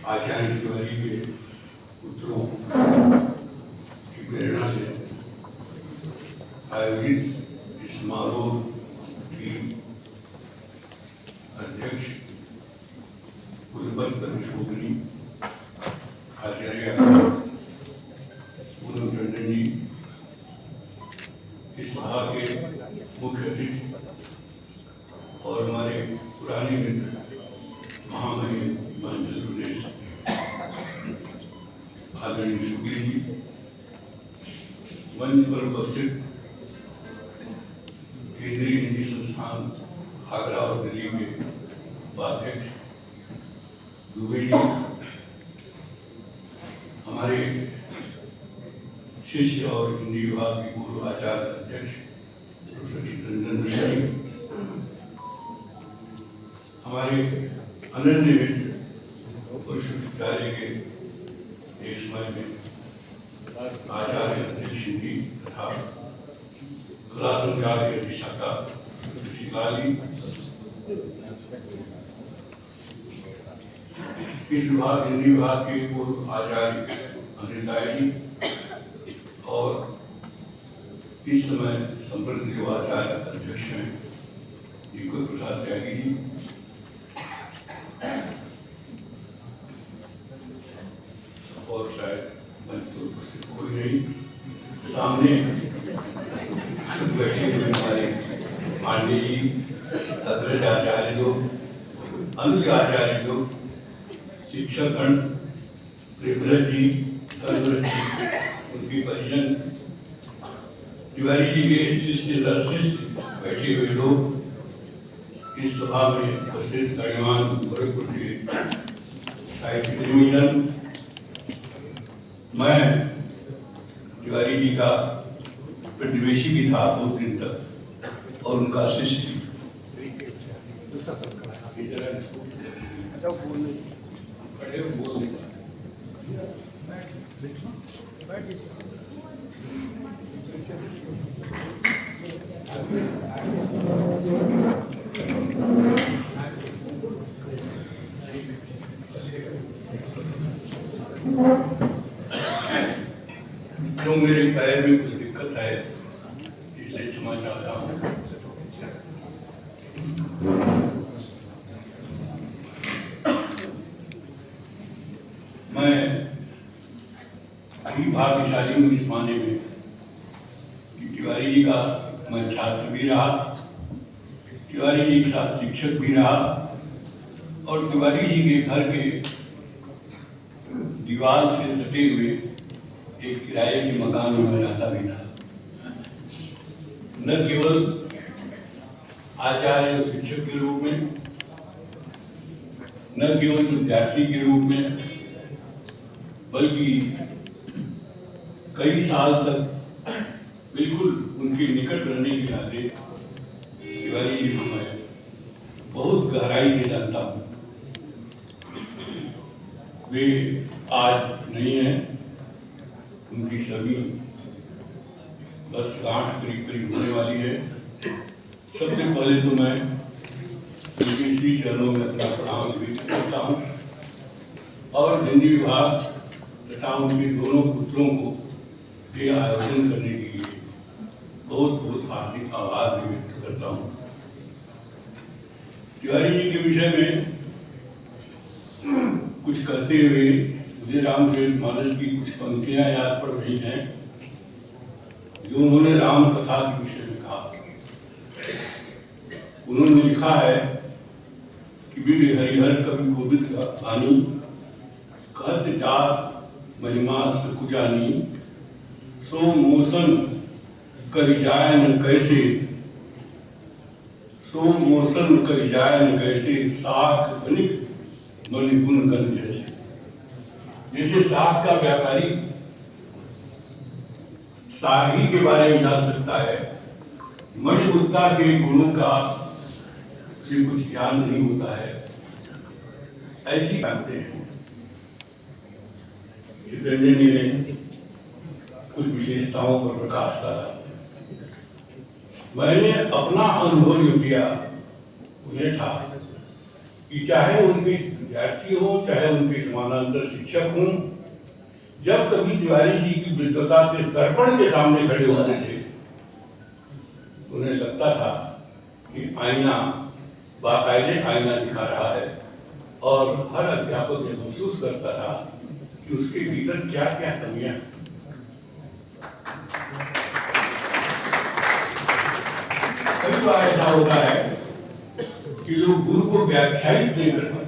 आचार्य तिवारी के पुत्रों की प्रेरणा से आयोजित इस समारोह की अध्यक्ष कुलपति परमेश्वरी आचार्य पूनम टंडन जी, इस सभा के मुख्य अतिथि और हमारे पुराने मित्र महामहिम हिमाचल प्रदेश आदरणीय शुक्ल जी, मंच पर उपस्थित केंद्रीय हिंदी संस्थान आगरा और दिल्ली के उपाध्यक्ष दुबे जी, हमारे शिष्य और हिंदी विभाग के पूर्व आचार्य अध्यक्ष प्रोफेसर चित्रंजन मिश्रा जी, हमारे अनन्य मित्र विश्वविद्यालय के एक समय में आचार्य अध्यक्ष हिंदी तथा कला संकाय के अधिष्ठाता शिवाली, इस विभाग हिंदी विभाग के पूर्व आचार्य अनिताय जी और इस समय संप्रति जो आचार्य अध्यक्ष हैं दीपक प्रसाद त्यागी जी, और शायद मंच पर उपस्थित कोई नहीं, सामने बैठे हुए हमारे पांडे जी, अग्रज आचार्य लोग, अनुज आचार्य लोग, शिक्षकगण, प्रेमलत जी, सरवर जी, उनकी परिजन, तिवारी जी के शिष्य बैठे हुए लोग, इस सभा में उपस्थित गणमान्य गोरखपुर के साहित्य प्रेमीजन, मैं तिवारी जी का प्रतिवेशी भी था 2 दिन तक और उनका शिष्य। जो मेरे पैर में कुछ दिक्कत है इसलिए क्षमा चाहता हूँ। मैं अभी भाग्यशाली हूँ इस माने में कि तिवारी जी का मैं छात्र भी रहा, तिवारी जी के साथ शिक्षक भी रहा और तिवारी जी के घर के दीवार से सटे हुए एक किराए के मकान में मैं रहता भी था। न केवल आचार्य और शिक्षक के रूप में, न केवल विद्यार्थी के रूप में, बल्कि कई साल तक बिल्कुल उनके निकट रहने के नाते तिवारी जी को मैं बहुत गहराई से जानता हूँ। वे आज नहीं है, उनकी सभी वर्षगांठ करीब होने वाली है। सबसे पहले तो मैं उनके श्री चरणों में अपना प्रणाम भी करता हूँ और हिंदी विभाग तथा उनके दोनों पुत्रों को ये आयोजन करने के लिए बहुत बहुत हार्दिक आभार भी व्यक्त करता हूँ। तिवारी जी के विषय में कुछ कहते हुए मुझे रामचरितमानस की कुछ पंक्तियां याद पड़ रही हैं जो उन्होंने राम कथा के विषय में कहा। उन्होंने लिखा है कि वीर हरिहर कवि गोविंद का बानी कहत जात महिमा सकुजानी सो मोसन कर जाय न कैसे, सो मोसन कर जाय न कैसे साख बनिक मणिगुण गण जैसे। जैसे साख का व्यापारी साही के बारे में जान सकता है, मणिगुप्ता के गुणों का उसे कुछ ज्ञान नहीं होता है, ऐसी जानते हैं। चित्रंजन जी ने कुछ विशेषताओं पर प्रकाश डाला। मैंने अपना अनुभव जो किया उन्हें था कि चाहे उनकी विद्यार्थी हों चाहे उनके समानांतर शिक्षक हों, जब कभी तिवारी जी की विद्वता के दर्पण के सामने खड़े होते थे उन्हें लगता था कि आईना बाकायदे आईना दिखा रहा है, और हर अध्यापक ये महसूस करता था कि उसके भीतर क्या क्या कमियां हैं। कई बार ऐसा होता है कि लोग गुरु को व्याख्यायित नहीं कर पाते।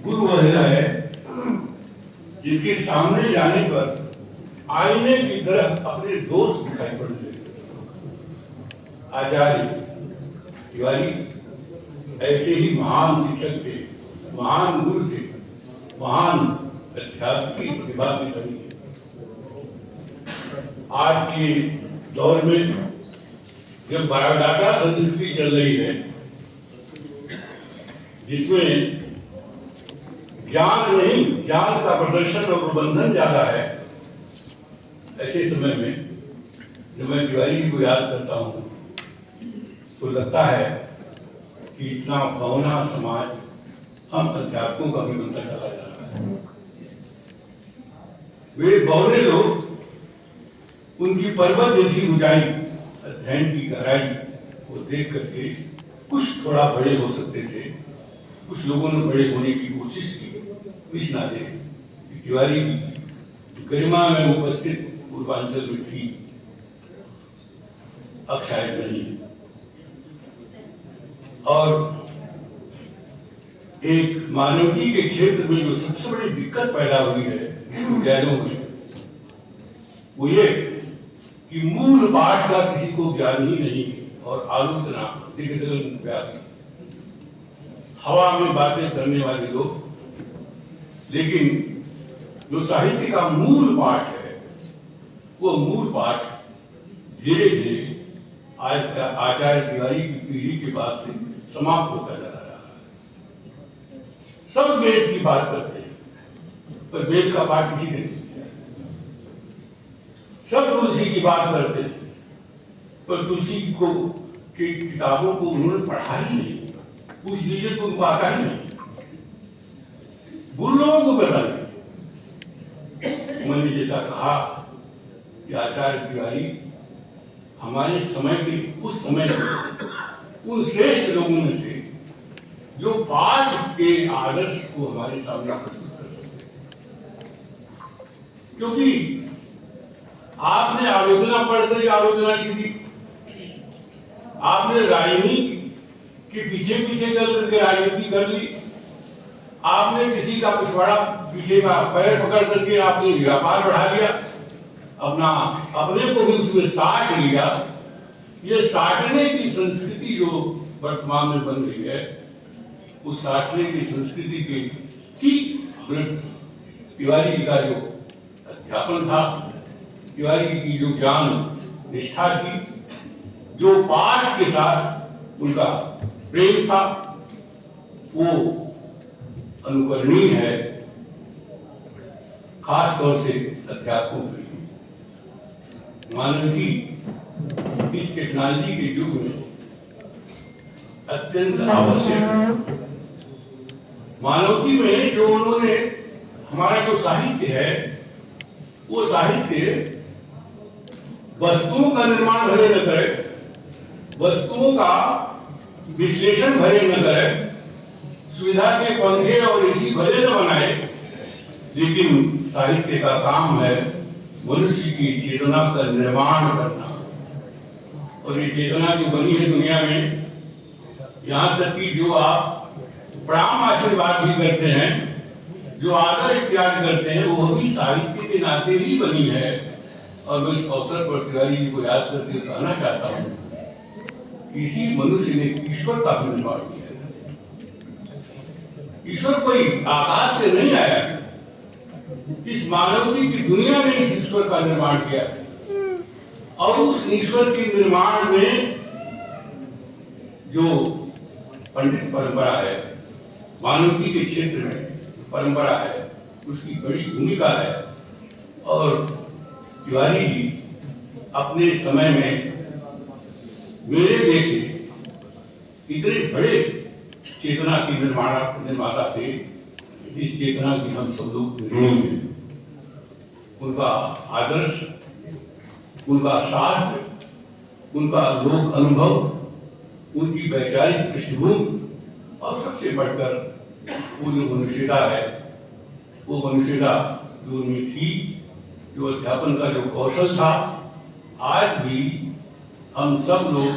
गुरु वह है जिसके सामने जाने पर आईने की तरह अपने दोस्त दिखाई पड़ते। आचार्य तिवारी ऐसे ही महान शिक्षक थे, महान गुरु थे, महान अध्यात्मिक प्रतिभा के धनी थे। आज के दौर में जब बायोडाटा संस्कृति चल रही है, जिसमें ज्ञान नहीं ज्ञान का प्रदर्शन और प्रबंधन ज्यादा है, ऐसे समय में जब मैं तिवारी जी को याद करता हूं तो लगता है कि इतना भवना समाज हम अध्यापकों का भी बनता चला जा रहा है। वे बहुने लोग उनकी पर्वत जैसी ऊंचाई, अध्ययन की गहराई को देख करके कुछ थोड़ा बड़े हो सकते थे। कुछ लोगों ने बड़े होने की कोशिश की, इस नाते तिवारी की गरिमा में उपस्थित पूर्वांचल में थी, अब शायद नहीं। और एक मानविकी के क्षेत्र में जो सबसे बड़ी दिक्कत पैदा हुई है विश्वविद्यालयों में, वो ये कि मूल पाठ का किसी को ज्ञान ही नहीं, और आलोचना व्यापी हवा में बातें करने वाले लोग। लेकिन जो साहित्य का मूल पाठ है, वो मूल पाठ धीरे धीरे आज का आचार्य तिवारी की पीढ़ी के बाद से समाप्त होता जा रहा है। सब वेद की बात करते हैं, पर वेद का पाठ किसी ने नहीं किया। सब तुलसी की बात करते हैं, पर तुलसी को की किताबों को उन्होंने पढ़ा ही नहीं। पूछ लीजिए तो उनको आता ही नहीं, बुरे लोगों को पता नहीं। मैंने जैसा कहा कि आचार्य तिवारी हमारे समय के उस समय उन श्रेष्ठ लोगों में से जो पाठ के आदर्श को हमारे सामने प्रस्तुत कर सकते। क्योंकि आपने आलोचना पढ़कर आलोचना की थी, आपने राजनीति के पीछे पीछे चल करके राजनीति कर ली, आपने किसी का पिछवाड़ा पीछे का पैर पकड़ करके आपने व्यापार बढ़ा दिया, अपना अपने को भी उसमें साट लिया। ये साटने की संस्कृति जो वर्तमान में बन रही है, उस साटने की संस्कृति के ठीक विरुद्ध तिवारी जी का जो अध्यापन था, तिवारी जी की जो ज्ञान निष्ठा थी, जो पाठ के साथ उनका प्रेम था, वो अनुकरणीय है, खास तौर से अध्यापकों की। मानविकी इस टेक्नोलॉजी के युग में अत्यंत आवश्यक है। मानविकी में जो उन्होंने हमारा जो साहित्य है, वो साहित्य वस्तुओं का निर्माण भले न करे, वस्तुओं का विश्लेषण भले न करे, सुविधा के पंखे और एसी भले न बनाए, लेकिन साहित्य का काम है मनुष्य की चेतना का निर्माण करना। और ये चेतना जो बनी है दुनिया में, यहाँ तक कि जो आप प्रणाम आशीर्वाद भी करते हैं, जो आदर इत्यादि करते हैं, वो भी साहित्य के नाते ही बनी है। और मैं इस अवसर पर तिवारी जी को याद करके कहना चाहता हूँ, इसी मनुष्य ने ईश्वर का भी निर्माण किया। ईश्वर कोई आकाश से नहीं आया, इस मानवता की दुनिया ने इस ईश्वर का निर्माण किया। और उस ईश्वर के निर्माण में जो पंडित परंपरा है, मानवता के क्षेत्र में परंपरा है, उसकी बड़ी भूमिका है। और तिवारी जी अपने समय में मेरे देखे इतने बड़े चेतना के निर्माता थे। इस चेतना की हम सब लोग उनका आदर्श, उनका शास्त्र, उनका लोक अनुभव, उनकी वैचारिक पृष्ठभूमि और सबसे बढ़कर वो जो मनुष्यता है, वो मनुष्यता जो उनमें थी, जो अध्यापन का जो कौशल था, आज भी हम सब लोग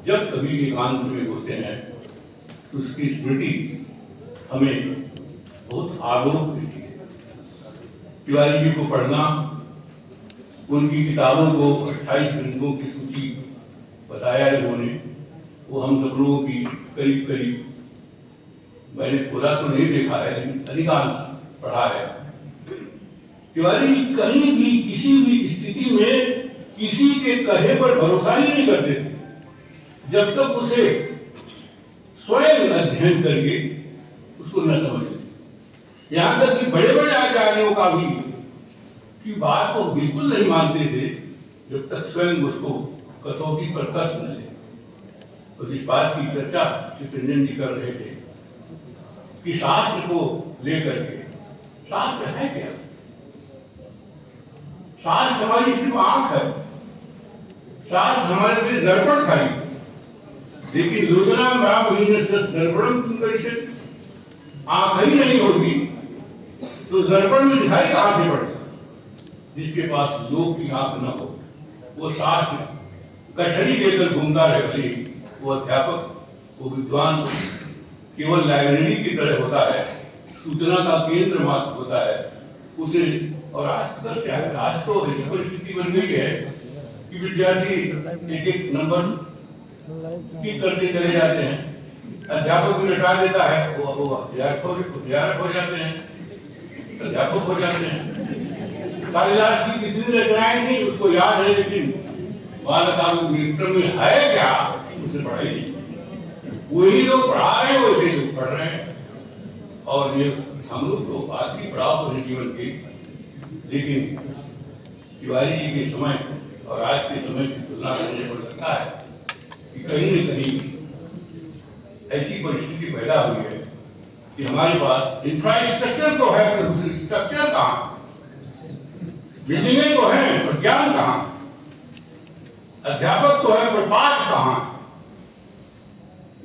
जब कभी एकांत में होते हैं तो उसकी स्मृति हमें बहुत आलोक देती है। तिवारी जी को पढ़ना, उनकी किताबों को 28 ग्रंथों की सूची बताया इन्होंने, वो हम सब लोगों की करीब करीब, मैंने पूरा तो नहीं देखा है लेकिन अधिकांश पढ़ा है। तिवारी जी कहीं भी किसी भी स्थिति में किसी के कहे पर भरोसा ही नहीं करते थे जब तक उसे स्वयं अध्ययन करके उसको न समझ ले। यहां तक कि बड़े बड़े आचार्यों का भी की बात को बिल्कुल नहीं मानते थे जब तक स्वयं उसको कसौटी पर कस न ले। तो इस बात की चर्चा चित्रंजन जी कर रहे थे कि शास्त्र को लेकर के, शास्त्र है क्या? शास्त्र हमारी सिर्फ आंख है, शास्त्र हमारे लिए दर्पण खाई, लेकिन योजना रामहीन दर्पणम तुम कैसे, आंख ही नहीं होगी तो दर्पण में दिखाई कहां से पड़ेगा? जिसके पास लोक की आंख न हो वो शास्त्र कशरी लेकर घूमता रहे, भले वो अध्यापक, वो विद्वान केवल लाइब्रेरी की तरह होता है, सूचना का केंद्र मात्र होता है उसे। और आज तक क्या है, आज तो ऐसी परिस्थिति बन गई है कि विद्यार्थी एक एक नंबर की करते चले जाते हैं, अध्यापक भी हटा देता है, वो अध्यापक हो जाते हैं, अध्यापक हो जाते हैं। कालिदास की कितनी रचनाएं थी उसको याद है, लेकिन बालकाल में है क्या उसे पढ़ाई नहीं। वही लोग पढ़ा रहे हैं, वैसे लोग पढ़ रहे हैं। और ये हम लोग तो बात की पढ़ाओ अपने जीवन की, लेकिन तिवारी जी के समय और आज के समय की तुलना करने पर लगता है कि कहीं न कहीं ऐसी परिस्थिति पैदा हुई है कि हमारे पास इंफ्रास्ट्रक्चर तो है पर स्ट्रक्चर कहाँ, बिल्डिंगें तो हैं पर ज्ञान कहाँ, अध्यापक तो है पर पाठ कहाँ।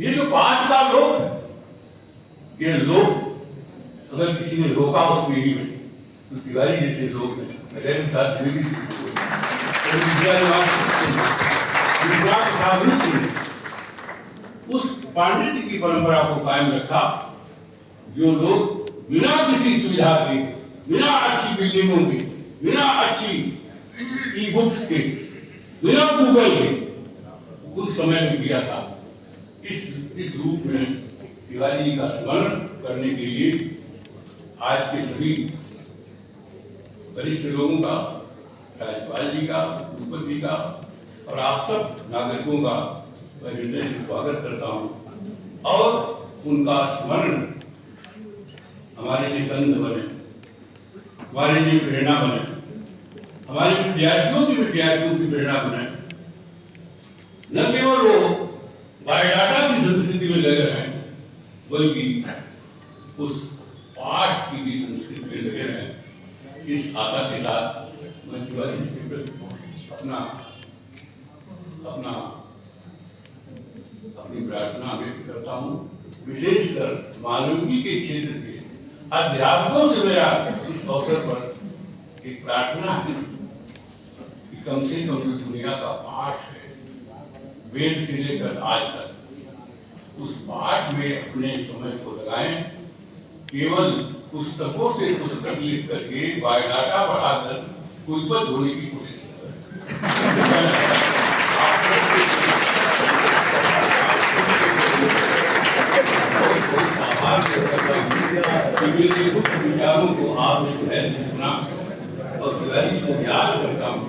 ये जो पाठ का लोक है, ये लोक अगर किसी ने रोका उस पीढ़ी में तो तिवारी जैसे लोग मेरे साथ उस पांडित्य की परंपरा को कायम रखा, जो लोग बिना किसी सुविधा के, बिना अच्छी बिल्डिंगों के, बिना अच्छी ई बुक्स के, बिना गूगल के उस समय में किया था। इस रूप में तिवारी जी का स्मरण करने के लिए आज के सभी वरिष्ठ लोगों का, राज्यपाल जी का, उपपति जी का और आप सब नागरिकों का मैं हृदय से स्वागत करता हूँ। और उनका स्मरण हमारे लिए गंध बने, हमारे लिए प्रेरणा बने, हमारे विद्यार्थियों की प्रेरणा बने। न केवल वो बायोडाटा की संस्कृति में लगे रहें, बल्कि उस पाठ की भी संस्कृति में लगे रहें। इस आशा के साथ मैं तिवारी जी से अपनी प्रार्थना व्यक्त करता हूँ। विशेषकर मानवीय के क्षेत्र के अध्यापकों से मेरा इस अवसर पर एक प्रार्थना है कि कम से कम जो दुनिया का पाठ है, वेद से लेकर आज तक, उस पाठ में अपने समय को लगाएं। केवल पुस्तकों से पुस्तक लिख करके बायोडाटा बढ़ाकर कुलपति होने की कोशिश विचारों को आपने ध्यान से सुना और तिवारी को याद करता हूँ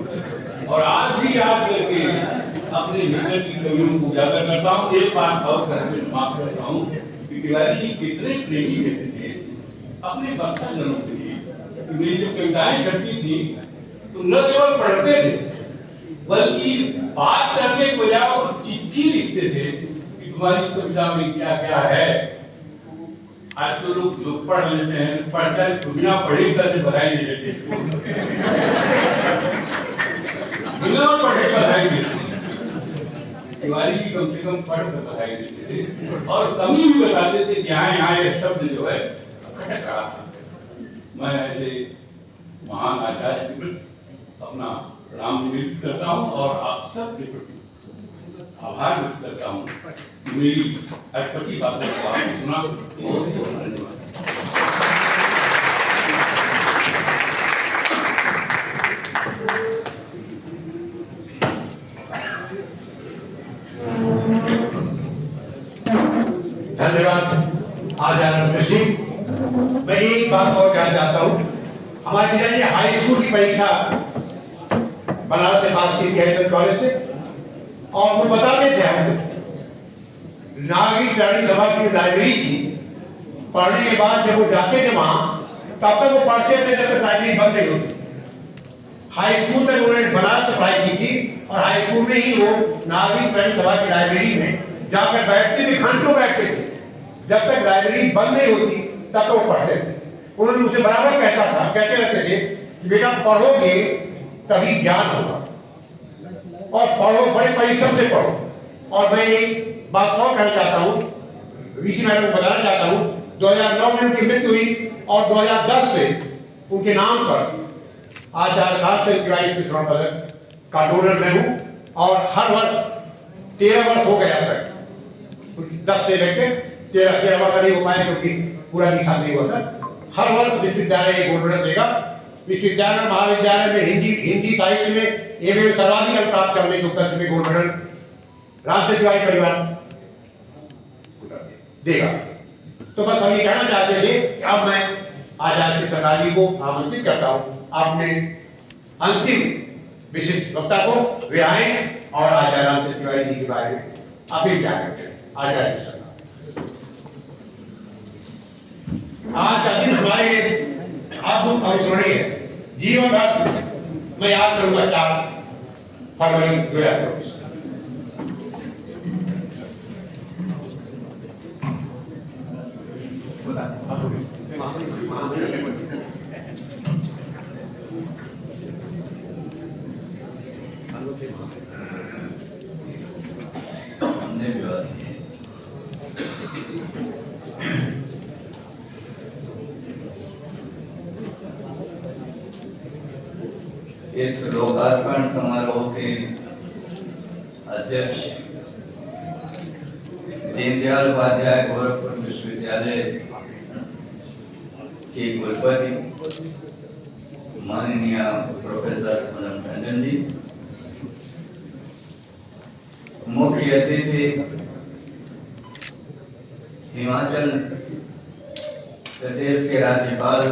और आज भी याद करके अपने भीतर की कमियों को उजागर करता हूँ। एक बात और करके समाप्त करता हूँ कि तिवारी जी कितने प्रेमी व्यक्ति थे अपने बच्चों के लिए। मेरी जो कविताएं छपी थी तो न केवल पढ़ते थे बल्कि बात करने के बजाय वो चिट्ठी लिखते थे कि तुम्हारी कविता में क्या क्या है आज तो लोग पढ़ लेते हैं, पढ़ता है तो बिना पढ़े कर बधाई दे देते, बिना पढ़े बधाई देते। तिवारी जी कम से कम पढ़ कर बधाई देते थे और कमी भी बताते थे कि यहाँ यहाँ यह शब्द जो है खटक रहा था। मैं ऐसे महान आचार्य के प्रति अपना प्रणाम व्यक्त करता हूँ और आप सब के प्रति आभार व्यक्त करता हूँ। मेरी अटपटी बातों को आपने सुना, बहुत बहुत धन्यवाद। धन्यवाद आचार्य जी। मैं एक बात और कहना चाहता हूँ, हमारे पिताजी हाई स्कूल की परीक्षा बनारस से पास की थी कॉलेज से, और वो बताते थे हमको नागरिक प्राणी सभा की लाइब्रेरी थी, पढ़ने के बाद जब वो जाते थे वहां तब तक वो पढ़ते थे जब तक लाइब्रेरी बंद नहीं होती। हाई स्कूल तक उन्होंने बनारस से पढ़ाई की थी और हाई स्कूल में ही वो नागरिक प्राणी सभा की लाइब्रेरी में जाकर बैठते थे, घंटों बैठते थे, जब तक लाइब्रेरी बंद नहीं होती तब तक वो पढ़ते थे। उन्होंने मुझे बराबर कहते रहते थे कि बेटा पढ़ोगे तभी ज्ञान होगा, और पढ़ो, बड़े परिश्रम से पढ़ो। और मैं एक बात और कहना चाहता हूँ, ऋषि मैडम को बताना चाहता हूँ, 2009 में उनकी मृत्यु हुई और 2010 से उनके नाम पर आचार्य राष्ट्रीय तिवारी स्वर्ण पदक का डोनर मैं हूँ, और हर वर्ष 13 वर्ष हो गया तक, 10 से लेकर 13 वर्ष नहीं हो पाए क्योंकि पूरा भी साल नहीं हुआ था। हर वर्ष विश्वविद्यालय गोल्ड देगा। विश्वविद्यालय महाविद्यालय में हिंदी साहित्य में एवं सर्वाधिक अंक प्राप्त करने के उपलक्ष्य में गोल्ड मेडल राष्ट्रीय तिवारी परिवार देगा। तो बस हम ये कहना चाहते थे कि अब मैं आचार्य सरकार जी को आमंत्रित करता हूँ अपने अंतिम विशिष्ट वक्ता को वे आए और आचार्य रामचंद्र तिवारी जी के बारे में अपील क्या करते हैं। आचार्य सरकार, आज का दिन हमारे अद्भुत अविस्मरणीय है। जीवन भर मैं याद करूंगा 4 फरवरी 2024। इस लोकार्पण समारोह के अध्यक्ष दीनदयाल उपाध्याय गोरखपुर विश्वविद्यालय के कुलपति माननीय प्रोफेसर पूनम टंडन जी, मुख्य अतिथि हिमाचल प्रदेश के राज्यपाल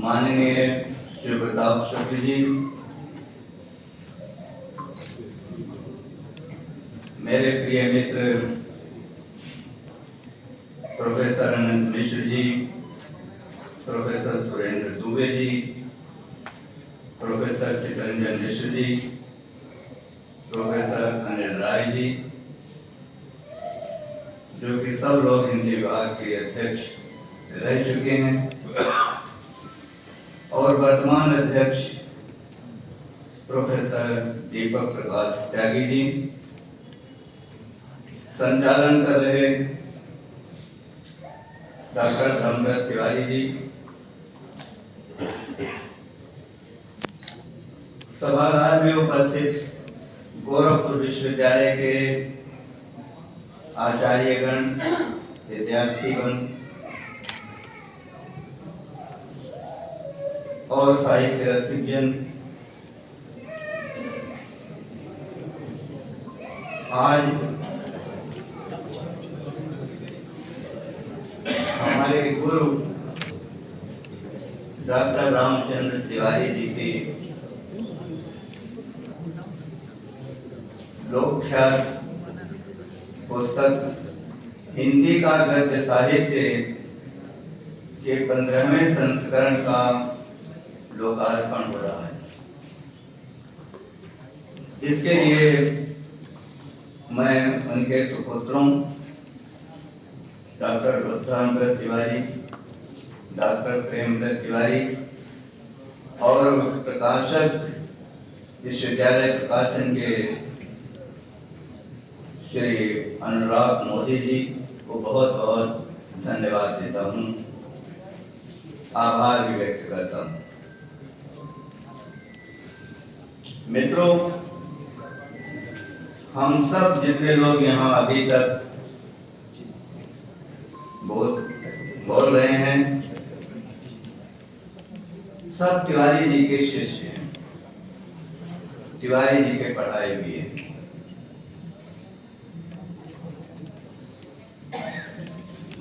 माननीय श्री प्रताप शुक्ल जी, मेरे प्रिय मित्र प्रोफेसर अनंत Mishra ji, professor Surendra Dubey ji, professor Chitranjan Mishra ji, professor Anil Rai ji, जो कि सब लोग हिंदी विभाग के अध्यक्ष रह चुके हैं, और वर्तमान अध्यक्ष प्रोफेसर दीपक प्रकाश त्यागी जी, संचालन कर रहे डॉक्टर धर्मव्रत तिवारी जी, सभागार में उपस्थित गोरखपुर विश्वविद्यालय के आचार्यगण, विद्यार्थीगण और साहित्य रसिकजन, आज हमारे गुरु डॉक्टर रामचंद्र तिवारी जी की लोकख्यात पुस्तक हिंदी का गद्य साहित्य के 15वें संस्करण का लोकार्पण हो रहा है। इसके लिए मैं उनके सुपुत्रों डॉक्टर रुद्रांबर तिवारी, डॉक्टर प्रेमदत्त तिवारी और प्रकाशक विश्वविद्यालय प्रकाशन के श्री अनुराग मोदी जी को बहुत बहुत धन्यवाद देता हूँ, आभार भी व्यक्त करता हूँ। मित्रों, हम सब जितने लोग यहाँ अभी तक बोल रहे हैं, सब तिवारी जी के शिष्य हैं, तिवारी जी के पढ़ाए हुए हैं।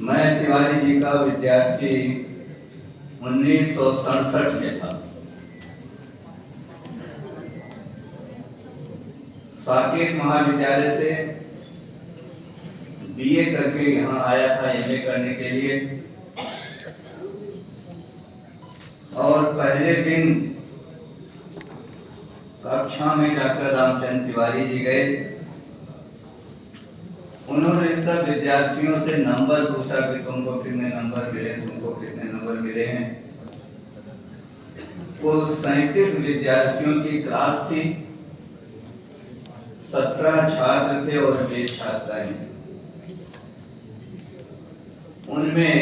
मैं तिवारी जी का विद्यार्थी 1967 में था। साकेत महाविद्यालय से बीए करके यहाँ आया था एमए करने के लिए, और पहले दिन कक्षा में डॉक्टर रामचंद्र तिवारी जी गए। उन्होंने सब विद्यार्थियों से नंबर पूछा कि तुमको कितने नंबर मिले, तुमको कितने नंबर मिले हैं। वो 37 विद्यार्थियों की क्लास थी, 17 छात्र थे और 20 छात्राएं। उनमें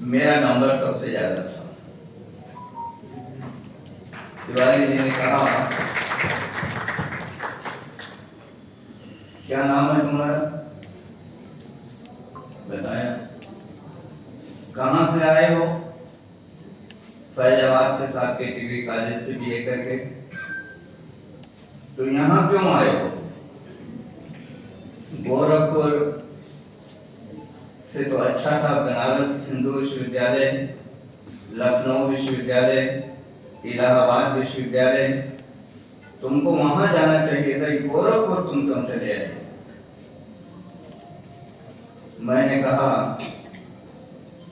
मेरा नंबर सबसे ज्यादा था। तिवारी जी ने कहा, क्या नाम है तुम्हारा? बताया। कहां से आए हो? फैजाबाद से, साकेत डिग्री कॉलेज से बीए करके। तो यहाँ क्यों आए हो? गोरखपुर से तो अच्छा था, बनारस हिंदू विश्वविद्यालय, लखनऊ विश्वविद्यालय, इलाहाबाद विश्वविद्यालय, तुमको वहां जाना चाहिए था, गोरखपुर तुम कम से ले आए। मैंने कहा,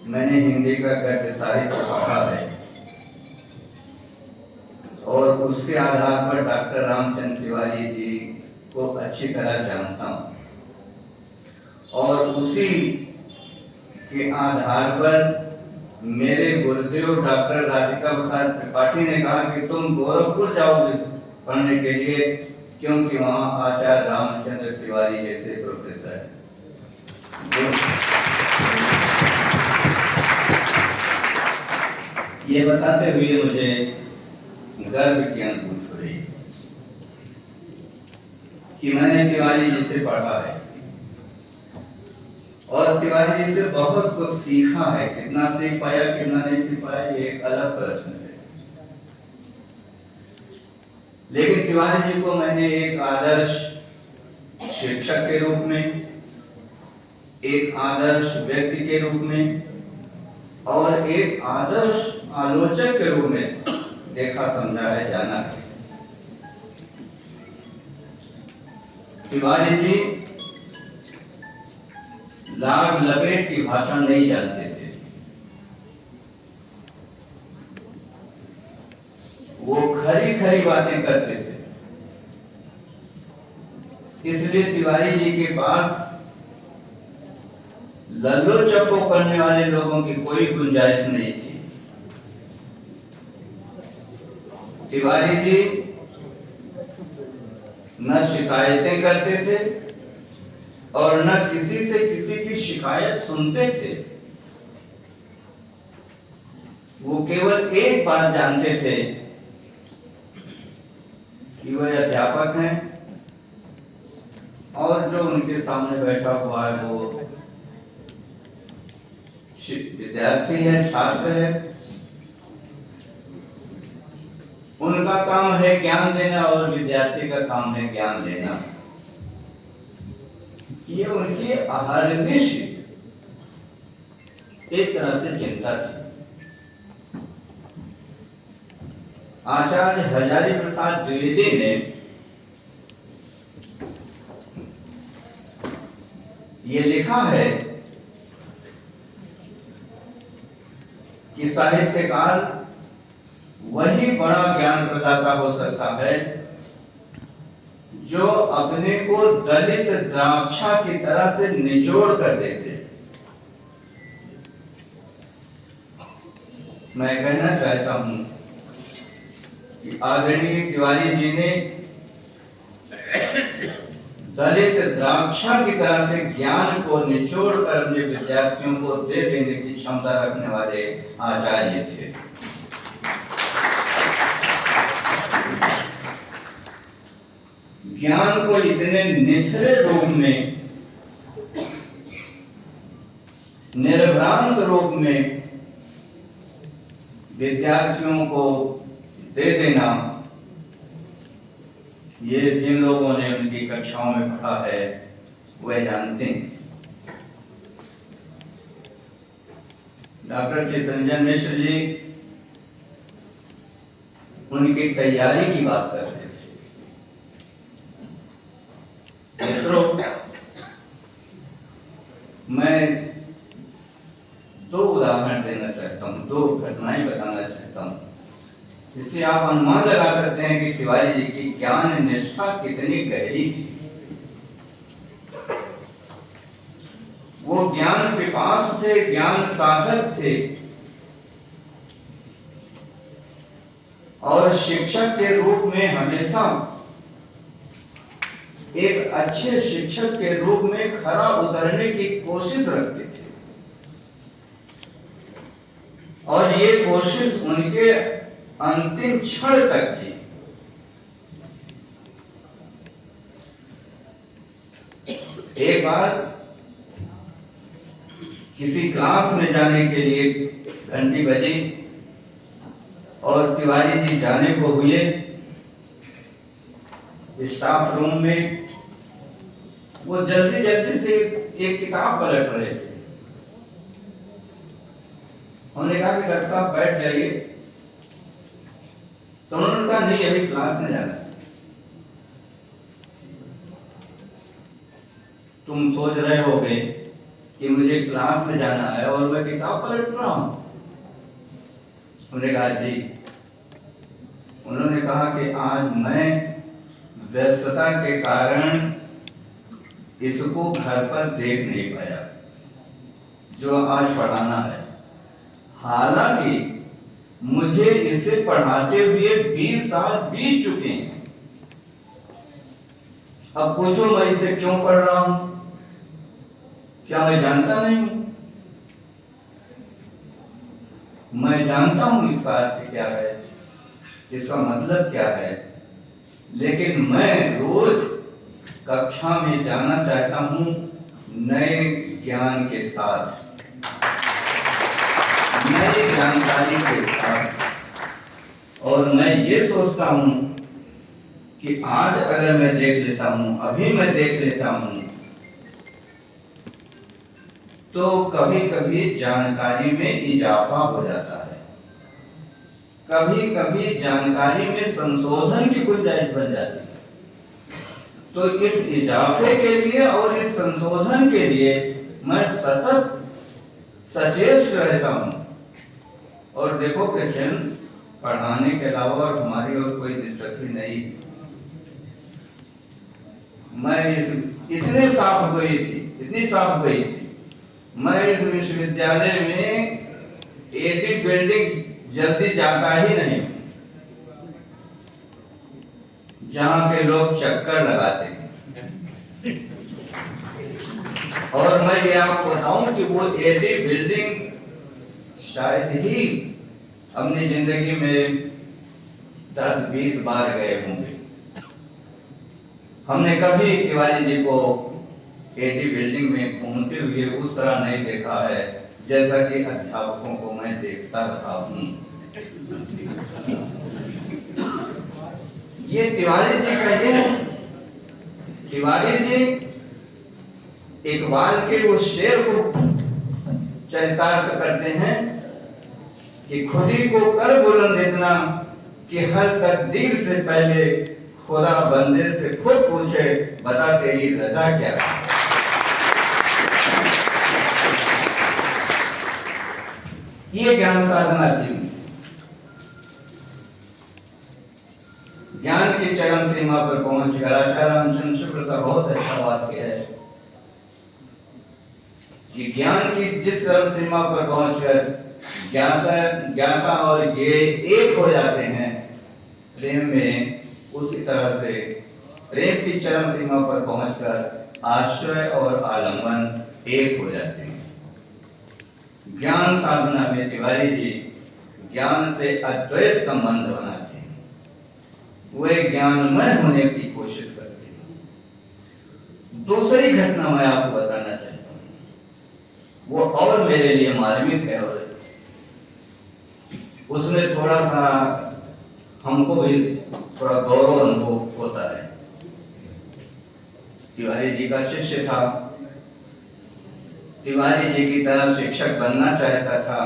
मैंने हिंदी का गद्य साहित्य पढ़ा है और उसके आधार पर डॉक्टर रामचंद्र तिवारी जी को अच्छी तरह जानता हूं, और उसी के आधार पर मेरे गुरुदेव डॉक्टर राधिका प्रसाद त्रिपाठी ने कहा कि तुम गोरखपुर जाओगे पढ़ने के लिए, क्योंकि वहां आचार्य रामचंद्र तिवारी जैसे प्रोफेसर है। ये बताते हुए मुझे गर्व की अनुभूति हो रही कि मैंने तिवारी जी से पढ़ा है और तिवारी जी से बहुत कुछ सीखा है। कितना सीख पाया, कितना नहीं सीख पाया, ये एक अलग प्रश्न है। लेकिन तिवारी जी को मैंने एक आदर्श शिक्षक के रूप में, एक आदर्श व्यक्ति के रूप में और एक आदर्श आलोचक के रूप में देखा, समझा है, जाना है। तिवारी जी लाग लपेट की भाषा नहीं जानते थे। वो खरी खरी बातें करते थे। इसलिए तिवारी जी के पास लल्लो चप्पो करने वाले लोगों की कोई गुंजाइश नहीं थी। तिवारी जी न शिकायतें करते थे और न किसी से किसी की शिकायत सुनते थे। वो केवल एक बात जानते थे कि वह अध्यापक हैं और जो उनके सामने बैठा हुआ है वो विद्यार्थी है, छात्र है। उनका काम है ज्ञान देना और विद्यार्थी का काम है ज्ञान लेना। ये उनकी अहर्निश एक तरह से चिंता थी। आचार्य हजारी प्रसाद द्विवेदी ने ये लिखा है कि साहित्यकार वही बड़ा ज्ञान प्रदाता हो सकता है जो अपने को दलित द्राक्षा की तरह से निचोड़ कर देते। मैं कहना चाहता हूं कि आदरणीय तिवारी जी ने दलित द्राक्षा की तरह से ज्ञान को निचोड़ कर अपने विद्यार्थियों को दे देने की क्षमता रखने वाले आचार्य थे। ज्ञान को इतने निचले रूप में, निर्भ्रांत रूप में विद्यार्थियों को दे देना, ये जिन लोगों ने उनकी कक्षाओं में पढ़ा है वह जानते हैं। डॉक्टर चितरंजन मिश्र जी उनकी तैयारी की बात कर रहे थे। मित्रों, मैं दो उदाहरण देना चाहता हूं, दो घटनाएं बताना चाहता हूं, जिससे आप अनुमान लगा सकते हैं कि तिवारी जी की ज्ञान निष्ठा कितनी गहरी थी। वो ज्ञान पिपासु थे, ज्ञान साधक थे, और शिक्षक के रूप में हमेशा एक अच्छे शिक्षक के रूप में खरा उतरने की कोशिश रखते थे, और ये कोशिश उनके अंतिम क्षण तक थी। एक बार किसी क्लास में जाने के लिए घंटी बजी और तिवारी जी जाने को हुए। स्टाफ रूम में वो जल्दी जल्दी से एक किताब पलट रहे थे। उन्होंने कहा कि डॉक्टर साहब बैठ जाइए, तो उन्होंने कहा नहीं, अभी क्लास में जाना है। तुम सोच रहे होगे कि मुझे क्लास में जाना है और मैं किताब पलट रहा हूं। उन्होंने कहा जी। उन्होंने कहा कि आज मैं व्यस्तता के कारण इसको घर पर देख नहीं पाया जो आज पढ़ाना है। हालांकि मुझे इसे पढ़ाते हुए 20 साल बीत चुके हैं। अब पूछो मैं इसे क्यों पढ़ रहा हूं? क्या मैं जानता नहीं हूं? मैं जानता हूं इसका अर्थ क्या है, इसका मतलब क्या है, लेकिन मैं रोज कक्षा में जाना चाहता हूं नए ज्ञान के साथ, नई जानकारी के साथ। और मैं ये सोचता हूं कि आज अगर मैं देख लेता हूं, अभी मैं देख लेता हूं, तो कभी कभी जानकारी में इजाफा हो जाता है, कभी कभी जानकारी में संशोधन की गुंजाइश बन जाती है। तो इस इजाफे के लिए और इस संशोधन के लिए मैं सतत सचेत रहता हूं। और देखो क्वेश्चन पढ़ाने के अलावा और हमारी और कोई दिलचस्पी नहीं। मैं इतनी साफ गई थी, मैं इस विश्वविद्यालय में एडी बिल्डिंग जल्दी जाता ही नहीं जहां के लोग चक्कर लगाते हैं। और मैं ये आपको बताऊं कि वो एडी बिल्डिंग शायद ही अपनी जिंदगी में 10-20 बार गए होंगे। हमने कभी तिवारी जी को एडी बिल्डिंग में घूमते हुए उस तरह नहीं देखा है जैसा कि अध्यापकों को मैं देखता रहा हूं। ये तिवारी जी का ये तिवारी जी इकबाल के उस शेर को चरितार्थ करते हैं कि खुदी को कर बुलंद इतना कि हर तकदीर से पहले खुदा बंदे से खुद पूछे, बता तेरी रजा क्या है। ये ज्ञान साधना थी। ज्ञान के चरम चरम सीमा पर पहुंचकर आचार्य रामचंद्र शुक्ल का बहुत अच्छा वाक्य है कि ज्ञान की जिस चरम सीमा पर पहुंचकर ज्ञाता और ज्ञेय एक हो जाते हैं प्रेम में, उसी तरह से प्रेम की चरम सीमा पर पहुंचकर आश्रय और आलंबन एक हो जाते हैं। ज्ञान साधना में तिवारी जी ज्ञान से अद्वैत संबंध बनाते हैं, वे ज्ञानमय होने की कोशिश करते हैं। दूसरी घटना मैं आपको बताना चाहता हूँ, वो और मेरे लिए मार्मिक है और उसमें थोड़ा सा हमको भी थोड़ा गौरव अनुभव होता है। तिवारी जी का शिष्य था, तिवारी जी की तरह शिक्षक बनना चाहता था।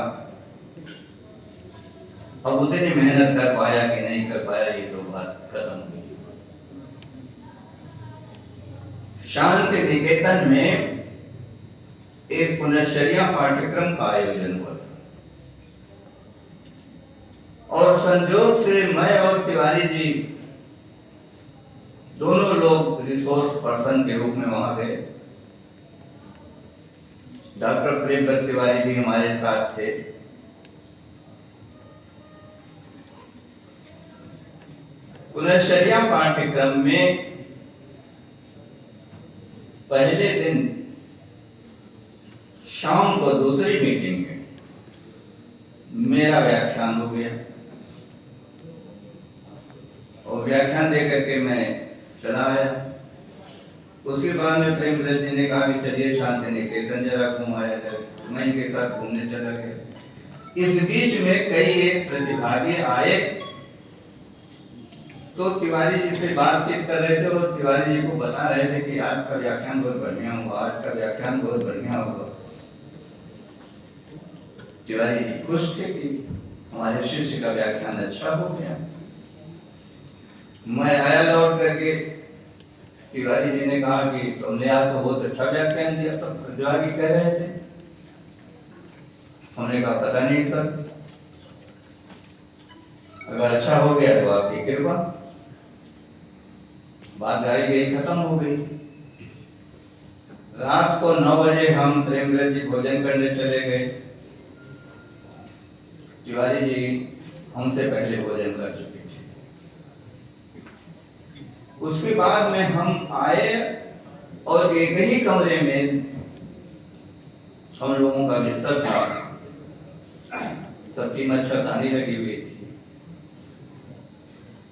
अब उतनी मेहनत कर पाया कि नहीं कर पाया, ये तो बात खत्म हुई। शांति निकेतन में एक पुनश्चर्या पाठ्यक्रम का आयोजन हुआ था और संयोग से मैं और तिवारी जी दोनों लोग रिसोर्स पर्सन के रूप में वहां गए। डॉक्टर प्रेमदत्त तिवारी भी हमारे साथ थे। पुनश्चर्या पाठ्यक्रम में पहले दिन शाम को दूसरी मीटिंग में मेरा व्याख्यान हो गया और व्याख्यान देकर के मैं चला आया। उसके बाद में प्रेमदत्त जी ने कहा कि चलिए शांति निकेतन जरा घुमाया जाए, मैं इनके साथ घूमने चला गया। इस बीच में कई एक प्रतिभागी आए तो तिवारी जी से बातचीत कर रहे थे और तिवारी जी को बता रहे थे कि आज का व्याख्यान बहुत बढ़िया हुआ, आज का व्याख्यान बहुत बढ़िया हुआ। तिवारी जी खुश थे कि हमारे शिष्य का व्याख्यान अच्छा हो गया। मैं आया लौट करके, तिवारी जी ने कहा कि तुमने आज तो बहुत अच्छा व्याख्यान दिया। सब प्रतिभागी कह रहे थे। हमने कहा पता नहीं सर, अगर अच्छा हो गया तो आपकी कृपा। बात गाड़ी गई, खत्म हो गई। रात को 9 बजे हम प्रेमदत्त जी भोजन करने चले गए। तिवारी जी हमसे पहले भोजन कर चुके थे। उसके बाद में हम आए और एक ही कमरे में हम लोगों का बिस्तर था, सबकी मच्छरदानी लगी हुई थी।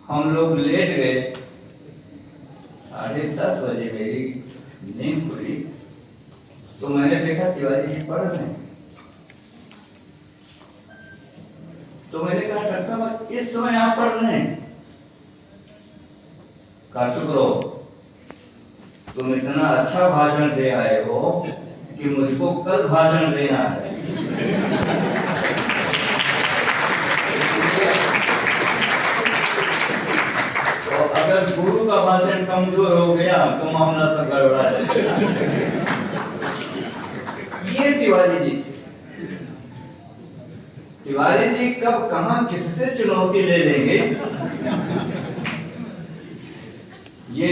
हम लोग लेट गए। 10:30 बजे मेरी नींद खुली तो मैंने देखा तिवारी जी पढ़ रहे हैं। तो मैंने कहा डॉक्टर साहब इस समय आप पढ़ रहे हैं? कहा चुप रहो, तुम इतना अच्छा भाषण दे आए हो कि मुझको कल भाषण देना है। तो अगर गुरु का भाषण कमजोर हो गया तो मामला तो गड़बड़ा जाएगा। ये तिवारी जी थे। तिवारी जी कब कहां किससे चुनौती ले लेंगे ये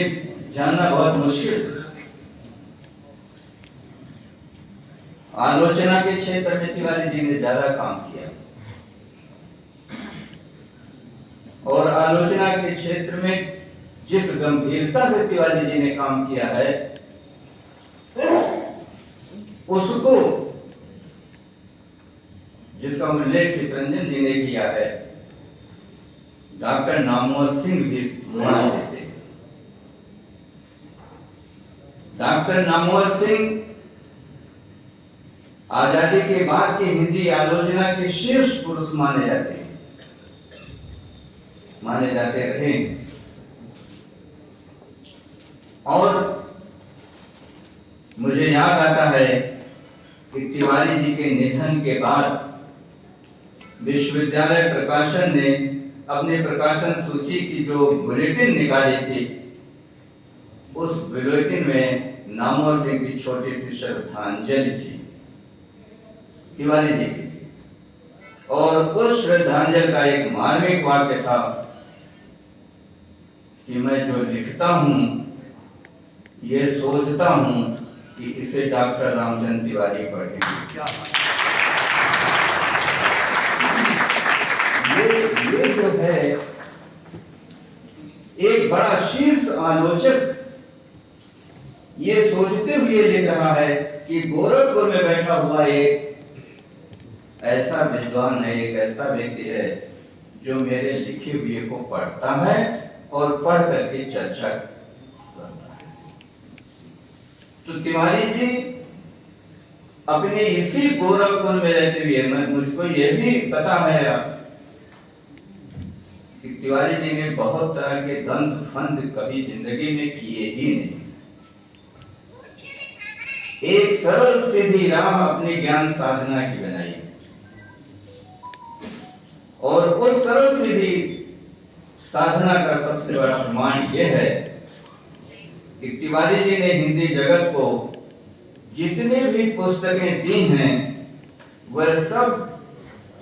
जानना बहुत मुश्किल। आलोचना के क्षेत्र में तिवारी जी ने ज्यादा काम किया और आलोचना के क्षेत्र में जिस गंभीरता से तिवारी जी ने काम किया है उसको, जिसका उल्लेख चितरंजन जी ने किया है, डॉक्टर नामवर सिंह भी मानते थे। डॉक्टर नामवर सिंह आजादी के बाद के हिंदी आलोचना के शीर्ष पुरुष माने जाते रहे। और मुझे याद आता है कि तिवारी जी के निधन के बाद विश्वविद्यालय प्रकाशन ने अपने प्रकाशन सूची की जो बुलेटिन निकाली थी, उस बुलेटिन में नामवर सिंह की छोटी सी श्रद्धांजलि थी तिवारी जी की। और उस श्रद्धांजलि का एक मार्मिक वाक्य था कि मैं जो लिखता हूँ ये सोचता हूँ कि इसे डॉक्टर रामचंद्र तिवारी पढ़ेंगे। ये जो है एक बड़ा शीर्ष आलोचक ये सोचते हुए लिख रहा है कि गोरखपुर में बैठा हुआ एक ऐसा विद्वान है, एक ऐसा व्यक्ति है जो मेरे लिखे हुए को पढ़ता है और पढ़ करके चर्चा करता है। तो तिवारी जी अपने इसी गोरखपुर में रहते हुए मुझको यह भी पता है कि तिवारी जी ने बहुत तरह के द्वंद्व फंद कभी जिंदगी में किए ही नहीं। एक सरल सीधी राह अपनी ज्ञान साधना की बनाई और उस सरल सीधी साधना का सबसे बड़ा प्रमाण यह है कि तिवारी जी ने हिंदी जगत को जितने भी पुस्तकें दी हैं वह सब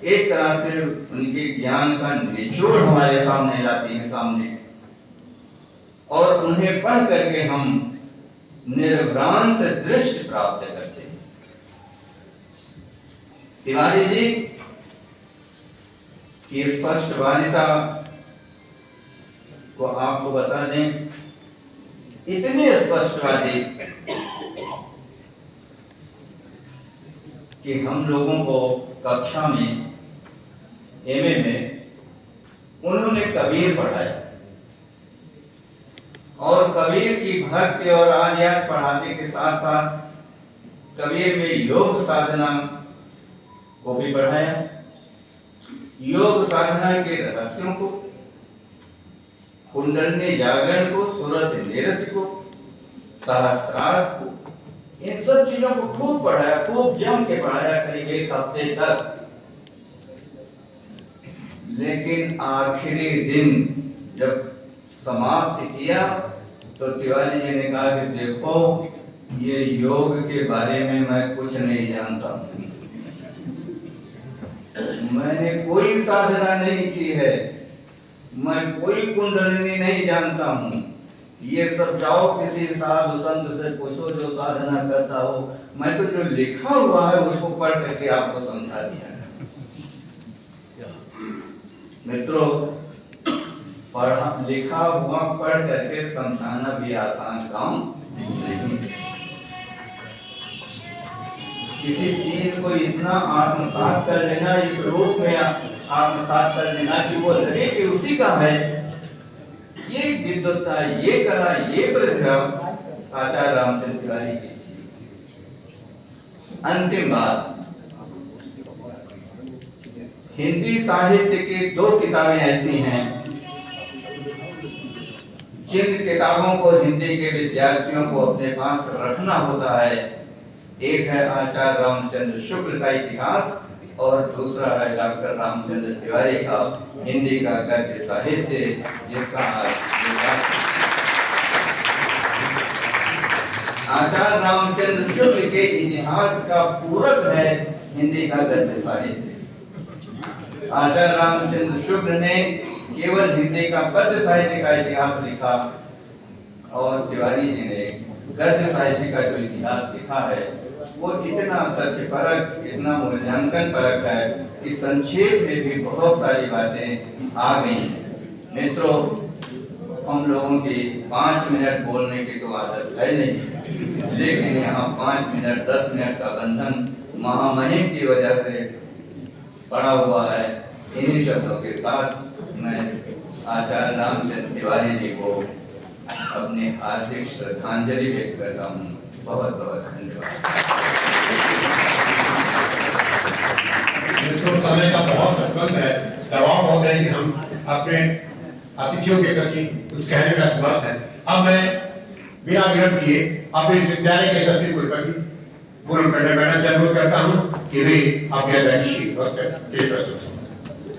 एक तरह से उनके ज्ञान का निचोड़ हमारे सामने लाती है सामने, और उन्हें पढ़ करके हम निर्भ्रांत दृष्टि प्राप्त करते हैं। तिवारी जी की स्पष्टवादिता को आपको बता दें, इतने स्पष्टवादी कि हम लोगों को कक्षा में एमए में उन्होंने कबीर पढ़ाया और कबीर की भक्ति और आध्यात्म पढ़ाने के साथ साथ कबीर में योग साधना को भी पढ़ाया, योग साधना के रहस्यों को, कुंडलिनी जागरण को, सूरज निरत को, सहस्त्रार्थ को, इन सब चीजों को खूब पढ़ाया, खूब जम के पढ़ाया करीब एक हफ्ते तक। लेकिन आखिरी दिन जब समाप्त किया तो तिवारी जी ने कहा कि देखो ये योग के बारे में मैं कुछ नहीं जानता, मैंने कोई साधना नहीं की है, मैं कोई कुंडलिनी नहीं जानता हूँ, ये सब जाओ किसी साधु संत से पूछो जो साधना करता हो, मैं तो जो लिखा हुआ है उसको पढ़ करके आपको समझा दिया। मित्रों, पढ़ा लिखा हुआ पढ़ करके समझाना भी आसान काम नहीं। किसी चीज को इतना आत्मसात कर लेना, इस रूप में आत्मसात कर लेना कि वो लगे कि उसी का है, ये विद्वत्ता, ये कला, ये प्रतिभा आचार्य रामचंद्र तिवारी की। अंतिम बात, हिंदी साहित्य की दो किताबें ऐसी हैं जिन किताबों को हिंदी के विद्यार्थियों को अपने पास रखना होता है। एक है आचार्य रामचंद्र शुक्ल का इतिहास और दूसरा है डॉक्टर रामचंद्र तिवारी का हिंदी का गद्य साहित्य, जिसका आचार्य रामचंद्र शुक्ल के इतिहास का पूरक है हिंदी का गद्य साहित्य। आचार्य रामचंद्र शुक्ल ने केवल हिंदी का पद्य साहित्य का इतिहास लिखा और तिवारी जी ने गद्य साहित्य का जो इतिहास लिखा है वो इतना तथ्यपरक, इतना मूल्यांकन परक है कि संक्षेप में भी बहुत सारी बातें आ गई हैं। मित्रों, हम लोगों की 5 मिनट बोलने की तो आदत है नहीं, लेकिन यहाँ 5 मिनट 10 मिनट का बंधन महामहिम की वजह से पड़ा हुआ है। इन्हीं शब्दों के साथ मैं आचार्य रामचंद्र तिवारी जी को अपनी हार्दिक श्रद्धांजलि व्यक्त करता हूँ। बहुत बहुत धन्यवाद। तो समय का बहुत प्रतिबंध है, दबाव बहुत है कि हम अपने अतिथियों के प्रति कुछ कहने में असमर्थ है। अब मैं बिना विलंब किए अपने विद्यालय के यशस्वी कुलपति पूर्ण मैडम से अनुरोध करता हूँ कि वे अपने वक्त